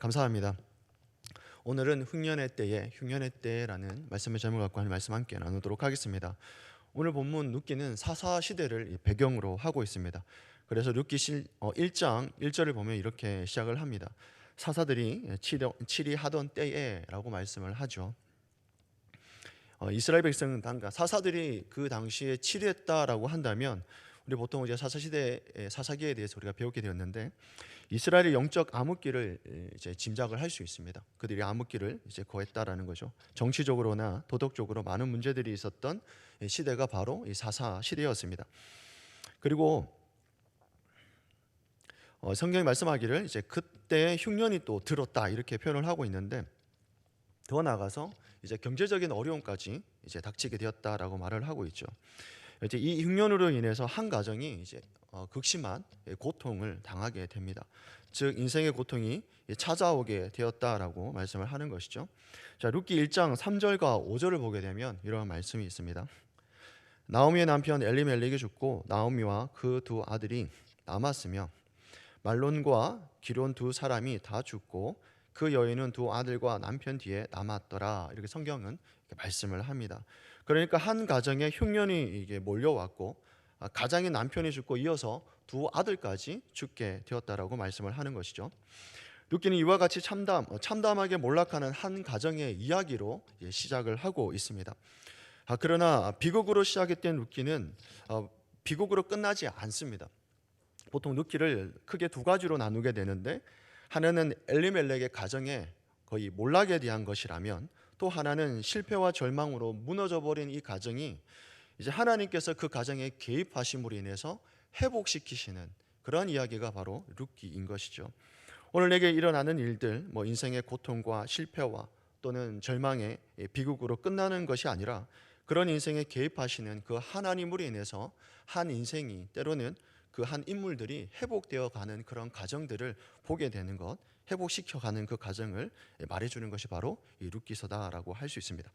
감사합니다. 오늘은 흉년의 때라는 말씀의 제목을 갖고 하는 말씀 함께 나누도록 하겠습니다. 오늘 본문 룻기는 사사 시대를 배경으로 하고 있습니다. 그래서 룻기 1장 1절을 보면 이렇게 시작을 합니다. 사사들이 치리하던 때에라고 말씀을 하죠. 이스라엘 백성은 사사들이 그 당시에 치리했다라고 한다면 우리 보통 이제 사사기에 대해서 우리가 배우게 되었는데 이스라엘의 영적 암흑기를 이제 짐작을 할 수 있습니다. 그들이 암흑기를 이제 거했다라는 거죠. 정치적으로나 도덕적으로 많은 문제들이 있었던 시대가 바로 이 사사 시대였습니다. 그리고 성경이 말씀하기를 이제 그때 흉년이 또 들었다 이렇게 표현을 하고 있는데 더 나아가서 이제 경제적인 어려움까지 이제 닥치게 되었다라고 말을 하고 있죠. 이제 이 흉년으로 인해서 한 가정이 이제 극심한 고통을 당하게 됩니다. 즉 인생의 고통이 찾아오게 되었다라고 말씀을 하는 것이죠. 자, 룻기 1장 3절과 5절을 보게 되면 이런 말씀이 있습니다. 나오미의 남편 엘리멜렉이 죽고 나오미와 그 두 아들이 남았으며 말론과 기론 두 사람이 다 죽고 그 여인은 두 아들과 남편 뒤에 남았더라. 이렇게 성경은 이렇게 말씀을 합니다. 그러니까 한 가정에 흉년이 이게 몰려왔고 가장의 남편이 죽고 이어서 두 아들까지 죽게 되었다라고 말씀을 하는 것이죠. 룻기는 이와 같이 참담하게 몰락하는 한 가정의 이야기로 시작을 하고 있습니다. 그러나 비극으로 시작했던 룻기는 비극으로 끝나지 않습니다. 보통 룻기를 크게 두 가지로 나누게 되는데 하나는 엘리멜렉의 가정에 거의 몰락에 대한 것이라면 또 하나는 실패와 절망으로 무너져버린 이 가정이 이제 하나님께서 그 가정에 개입하심으로 인해서 회복시키시는 그런 이야기가 바로 룻기인 것이죠. 오늘 내게 일어나는 일들, 인생의 고통과 실패와 또는 절망의 비극으로 끝나는 것이 아니라 그런 인생에 개입하시는 그 하나님으로 인해서 한 인생이 때로는 그 한 인물들이 회복되어 가는 그런 과정들을 보게 되는 것, 회복시켜 가는 그 과정을 말해주는 것이 바로 이 룻기서다라고 할 수 있습니다.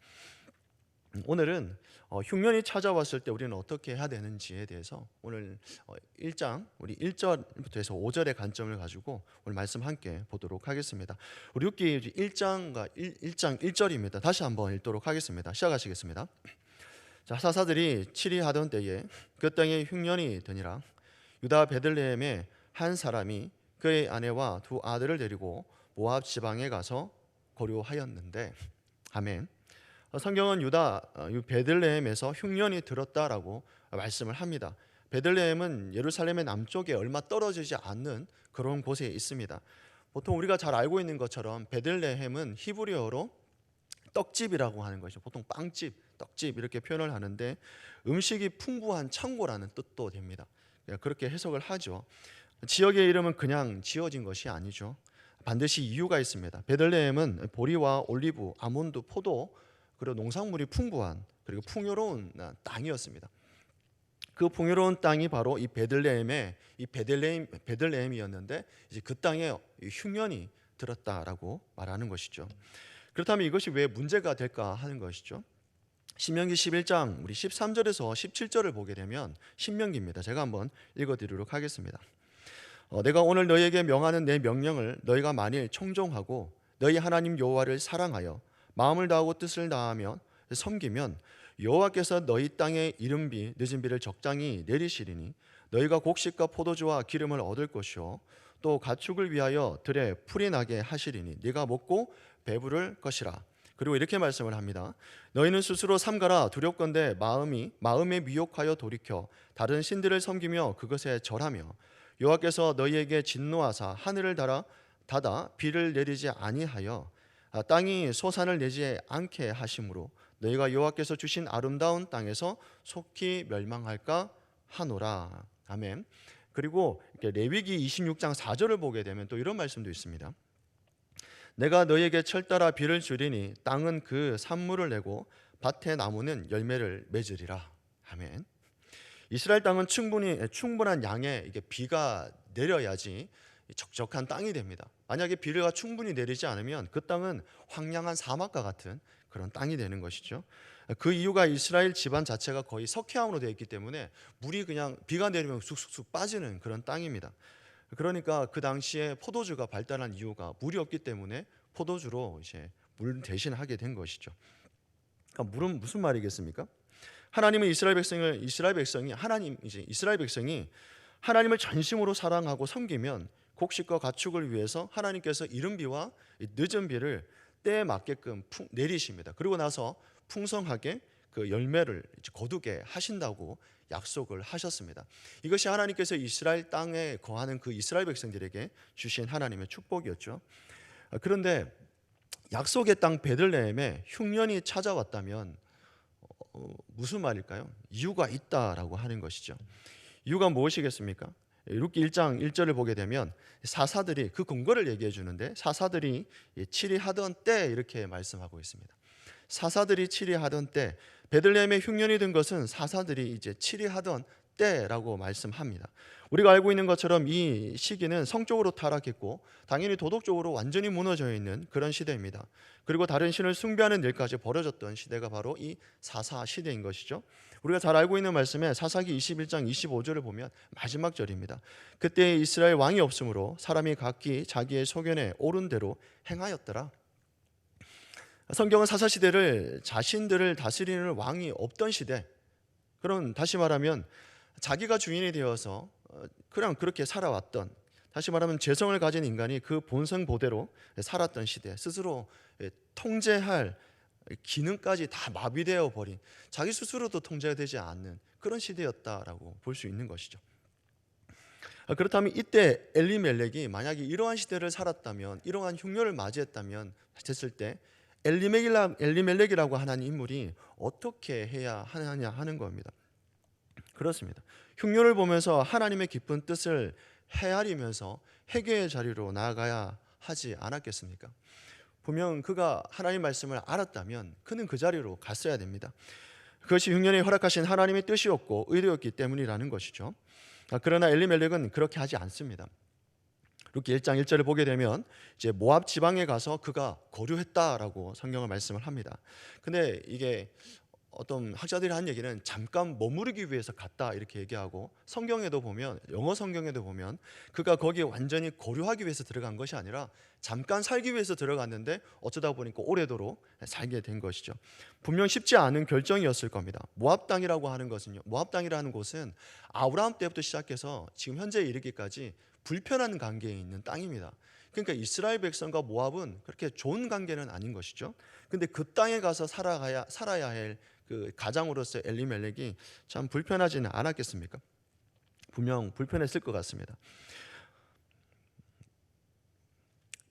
오늘은 흉년이 찾아왔을 때 우리는 어떻게 해야 되는지에 대해서 오늘 1장 우리 1절부터 해서 5절의 관점을 가지고 오늘 말씀 함께 보도록 하겠습니다. 우리 룻기 1장 1절입니다. 다시 한번 읽도록 하겠습니다. 시작하시겠습니다. 자, 사사들이 치리하던 때에 그 땅에 흉년이 드니라. 유다 베들레헴의 한 사람이 그의 아내와 두 아들을 데리고 모압 지방에 가서 거류하였는데, 아멘. 성경은 베들레헴에서 흉년이 들었다라고 말씀을 합니다. 베들레헴은 예루살렘의 남쪽에 얼마 떨어지지 않는 그런 곳에 있습니다. 보통 우리가 잘 알고 있는 것처럼 베들레헴은 히브리어로 떡집이라고 하는 것이죠. 보통 빵집, 떡집 이렇게 표현을 하는데 음식이 풍부한 창고라는 뜻도 됩니다. 그렇게 해석을 하죠. 지역의 이름은 그냥 지어진 것이 아니죠. 반드시 이유가 있습니다. 베들레헴은 보리와 올리브, 아몬드, 포도 그리고 농산물이 풍부한 그리고 풍요로운 땅이었습니다. 그 풍요로운 땅이 바로 이 베들레헴이었는데 이제 그 땅에 흉년이 들었다라고 말하는 것이죠. 그렇다면 이것이 왜 문제가 될까 하는 것이죠. 신명기 11장 우리 13절에서 17절을 보게 되면 신명기입니다. 제가 한번 읽어드리도록 하겠습니다. 내가 오늘 너희에게 명하는 내 명령을 너희가 만일 청종하고 너희 하나님 여호와를 사랑하여 마음을 다하고 뜻을 다하며 섬기면 여호와께서 너희 땅에 이른 비 늦은 비를 적당히 내리시리니 너희가 곡식과 포도주와 기름을 얻을 것이요 또 가축을 위하여 들에 풀이 나게 하시리니 네가 먹고 배부를 것이라. 그리고 이렇게 말씀을 합니다. 너희는 스스로 삼가라. 두렵건대 마음에 미혹하여 돌이켜 다른 신들을 섬기며 그것에 절하며 여호와께서 너희에게 진노하사 하늘을 닫아 비를 내리지 아니하여 땅이 소산을 내지 않게 하심으로 너희가 여호와께서 주신 아름다운 땅에서 속히 멸망할까 하노라. 아멘. 그리고 레위기 26장 4절을 보게 되면 또 이런 말씀도 있습니다. 내가 너희에게 철 따라 비를 주리니 땅은 그 산물을 내고 밭의 나무는 열매를 맺으리라. 아멘. 이스라엘 땅은 충분한 양의 이게 비가 내려야지 적적한 땅이 됩니다. 만약에 비가 충분히 내리지 않으면 그 땅은 황량한 사막과 같은 그런 땅이 되는 것이죠. 그 이유가 이스라엘 집안 자체가 거의 석회암으로 되어 있기 때문에 물이 그냥 비가 내리면 쑥쑥쑥 빠지는 그런 땅입니다. 그러니까 그 당시에 포도주가 발달한 이유가 물이 없기 때문에 포도주로 이제 물 대신하게 된 것이죠. 그러니까 물은 무슨 말이겠습니까? 하나님은 이스라엘 백성이 하나님을 전심으로 사랑하고 섬기면 곡식과 가축을 위해서 하나님께서 이른 비와 늦은 비를 때에 맞게끔 내리십니다. 그리고 나서 풍성하게 그 열매를 거두게 하신다고 약속을 하셨습니다. 이것이 하나님께서 이스라엘 땅에 거하는 그 이스라엘 백성들에게 주신 하나님의 축복이었죠. 그런데 약속의 땅 베들레헴에 흉년이 찾아왔다면 무슨 말일까요? 이유가 있다라고 하는 것이죠. 이유가 무엇이겠습니까? 룻기 1장 1절을 보게 되면 사사들이 그 근거를 얘기해 주는데, 사사들이 치리하던 때 이렇게 말씀하고 있습니다. 사사들이 치리하던 때, 베들레헴에 흉년이 든 것은 사사들이 이제 치리하던 때라고 말씀합니다. 우리가 알고 있는 것처럼 이 시기는 성적으로 타락했고 당연히 도덕적으로 완전히 무너져 있는 그런 시대입니다. 그리고 다른 신을 숭배하는 일까지 벌어졌던 시대가 바로 이 사사 시대인 것이죠. 우리가 잘 알고 있는 말씀에 사사기 21장 25절을 보면 마지막 절입니다. 그때 이스라엘 왕이 없으므로 사람이 각기 자기의 소견에 옳은 대로 행하였더라. 성경은 사사 시대를 자신들을 다스리는 왕이 없던 시대, 그런, 다시 말하면 자기가 주인이 되어서 그냥 그렇게 살아왔던, 다시 말하면 죄성을 가진 인간이 그 본성 보대로 살았던 시대, 스스로 통제할 기능까지 다 마비되어 버린, 자기 스스로도 통제가 되지 않는 그런 시대였다라고 볼 수 있는 것이죠. 그렇다면 이때 엘리멜렉이 만약에 이러한 시대를 살았다면, 이러한 흉년을 맞이했다면 됐을 때 엘리멜렉이라고 하는 인물이 어떻게 해야 하느냐 하는 겁니다. 그렇습니다. 흉년을 보면서 하나님의 깊은 뜻을 헤아리면서 회개의 자리로 나아가야 하지 않았겠습니까? 분명 그가 하나님 말씀을 알았다면 그는 그 자리로 갔어야 됩니다. 그것이 흉년이 허락하신 하나님의 뜻이었고 의도였기 때문이라는 것이죠. 그러나 엘리멜렉은 그렇게 하지 않습니다. 룻기 1장 1절을 보게 되면 이제 모압 지방에 가서 그가 거류했다라고 성경은 말씀을 합니다. 근데 이게 어떤 학자들이 한 얘기는 잠깐 머무르기 위해서 갔다 이렇게 얘기하고, 성경에도 보면, 영어 성경에도 보면 그가 거기에 완전히 거류하기 위해서 들어간 것이 아니라 잠깐 살기 위해서 들어갔는데 어쩌다 보니까 오래도록 살게 된 것이죠. 분명 쉽지 않은 결정이었을 겁니다. 모압 땅이라고 하는 것은요, 모압 땅이라는 곳은 아브라함 때부터 시작해서 지금 현재에 이르기까지 불편한 관계에 있는 땅입니다. 그러니까 이스라엘 백성과 모압은 그렇게 좋은 관계는 아닌 것이죠. 근데 그 땅에 가서 살아야 할 그 가장으로서 엘리멜렉이 참 불편하지는 않았겠습니까? 분명 불편했을 것 같습니다.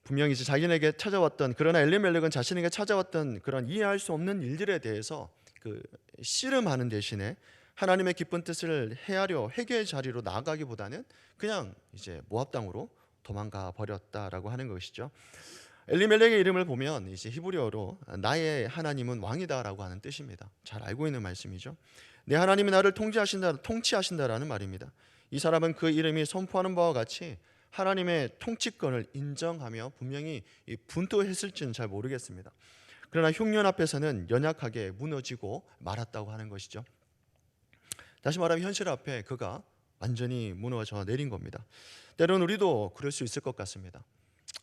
분명히 이제 자기에게 찾아왔던, 그러나 엘리멜렉은 자신에게 찾아왔던 그런 이해할 수 없는 일들에 대해서 그 씨름하는 대신에 하나님의 깊은 뜻을 헤아려 회개의 자리로 나아가기보다는 그냥 이제 모압 땅으로 도망가 버렸다라고 하는 것이죠. 엘리멜렉의 이름을 보면 이제 히브리어로 나의 하나님은 왕이다라고 하는 뜻입니다. 잘 알고 있는 말씀이죠. 내 하나님이 나를 통치하신다라는 말입니다. 이 사람은 그 이름이 선포하는 바와 같이 하나님의 통치권을 인정하며 분명히 분투했을지는 잘 모르겠습니다. 그러나 흉년 앞에서는 연약하게 무너지고 말았다고 하는 것이죠. 다시 말하면 현실 앞에 그가 완전히 무너져 내린 겁니다. 때로는 우리도 그럴 수 있을 것 같습니다.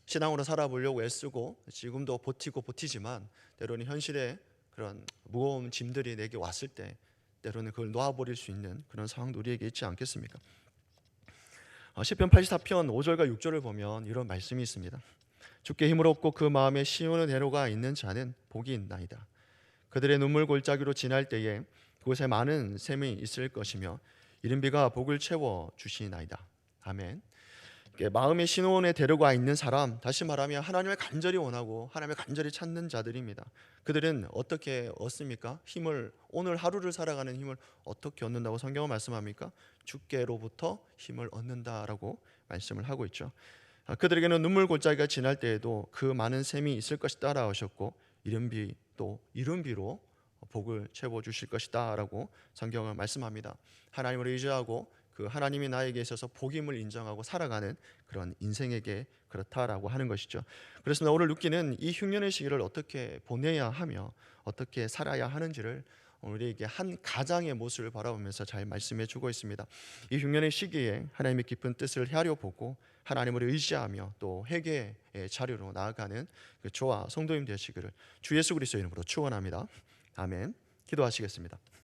신앙으로 살아보려고 애쓰고 지금도 버티지만 때로는 현실에 그런 무거운 짐들이 내게 왔을 때 때로는 그걸 놓아버릴 수 있는 그런 상황도 우리에게 있지 않겠습니까? 시편 84편 5절과 6절을 보면 이런 말씀이 있습니다. 주께 힘을 얻고 그 마음에 시온의 대로가 있는 자는 복이 있나이다. 그들의 눈물 골짜기로 지날 때에 그곳에 많은 샘이 있을 것이며 이른 비가 복을 채워 주시나이다. 아멘. 마음의 신혼에 데려가 있는 사람, 다시 말하면 하나님을 간절히 원하고 하나님을 간절히 찾는 자들입니다. 그들은 어떻게 얻습니까? 힘을, 오늘 하루를 살아가는 힘을 어떻게 얻는다고 성경은 말씀합니까? 주께로부터 힘을 얻는다라고 말씀을 하고 있죠. 그들에게는 눈물 골짜기가 지날 때에도 그 많은 샘이 있을 것이다 라고 하셨고, 이른 비 또 이른 비로 복을 채워 주실 것이다 라고 성경은 말씀합니다. 하나님을 의지하고 그 하나님이 나에게 있어서 복임을 인정하고 살아가는 그런 인생에게 그렇다라고 하는 것이죠. 그렇습니다. 오늘 룻기는 이 흉년의 시기를 어떻게 보내야 하며 어떻게 살아야 하는지를 우리에게 한 가장의 모습을 바라보면서 잘 말씀해 주고 있습니다. 이 흉년의 시기에 하나님의 깊은 뜻을 헤아려 보고 하나님을 의지하며 또 회개의 자리로 나아가는 그 저와 성도님 되시기를 주 예수 그리스도의 이름으로 축원합니다. 아멘. 기도하시겠습니다.